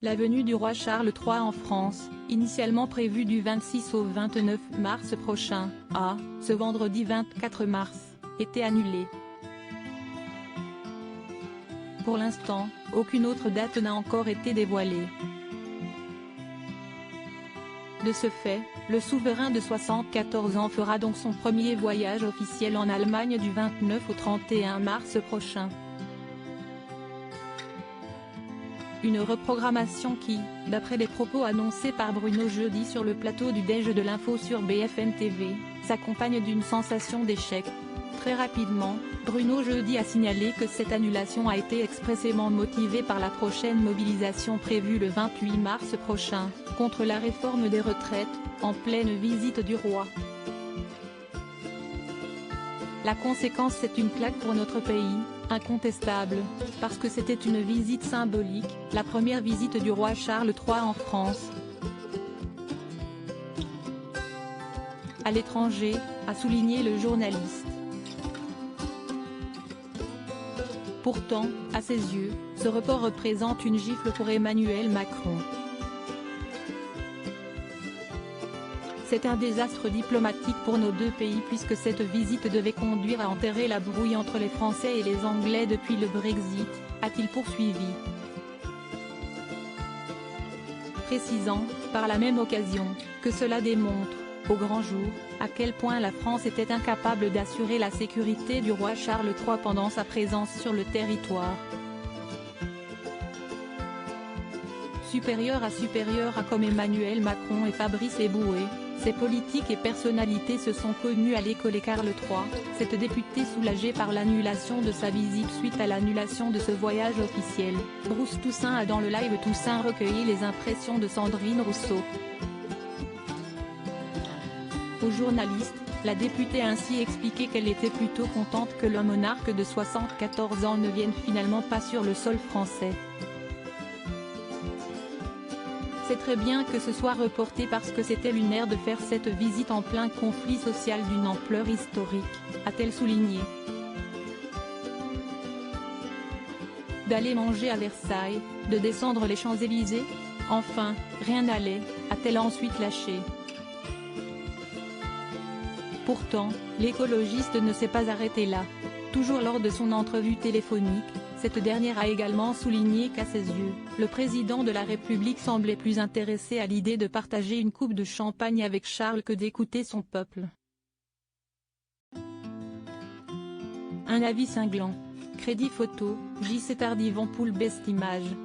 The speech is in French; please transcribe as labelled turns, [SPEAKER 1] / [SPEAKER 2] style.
[SPEAKER 1] La venue du roi Charles III en France, initialement prévue du 26 au 29 mars prochain, a, ce vendredi 24 mars, été annulée. Pour l'instant, aucune autre date n'a encore été dévoilée. De ce fait, le souverain de 74 ans fera donc son premier voyage officiel en Allemagne du 29 au 31 mars prochain. Une reprogrammation qui, d'après les propos annoncés par Bruno jeudi sur le plateau du Déj de l'info sur BFM TV, s'accompagne d'une sensation d'échec. Très rapidement, Bruno jeudi a signalé que cette annulation a été expressément motivée par la prochaine mobilisation prévue le 28 mars prochain, contre la réforme des retraites, en pleine visite du roi. La conséquence, c'est une claque pour notre pays, incontestable, parce que c'était une visite symbolique, la première visite du roi Charles III en France. À l'étranger, a souligné le journaliste. Pourtant, à ses yeux, ce report représente une gifle pour Emmanuel Macron. C'est un désastre diplomatique pour nos deux pays puisque cette visite devait conduire à enterrer la brouille entre les Français et les Anglais depuis le Brexit, a-t-il poursuivi. Précisant, par la même occasion, que cela démontre, au grand jour, à quel point la France était incapable d'assurer la sécurité du roi Charles III pendant sa présence sur le territoire. Supérieur à comme Emmanuel Macron et Fabrice Eboué, ces politiques et personnalités se sont connues à l'école Carl III, cette députée soulagée par l'annulation de sa visite suite à l'annulation de ce voyage officiel. Bruce Toussaint a dans le live Toussaint recueilli les impressions de Sandrine Rousseau. Aux journalistes, la députée a ainsi expliqué qu'elle était plutôt contente que le monarque de 74 ans ne vienne finalement pas sur le sol français. C'est très bien que ce soit reporté parce que c'était lunaire de faire cette visite en plein conflit social d'une ampleur historique, a-t-elle souligné. D'aller manger à Versailles, de descendre les Champs-Élysées, enfin, rien n'allait, a-t-elle ensuite lâché. Pourtant, l'écologiste ne s'est pas arrêtée là. Toujours lors de son entrevue téléphonique, cette dernière a également souligné qu'à ses yeux, le président de la République semblait plus intéressé à l'idée de partager une coupe de champagne avec Charles que d'écouter son peuple. Un avis cinglant. Crédit photo, JC Tardivon Poule Best Image.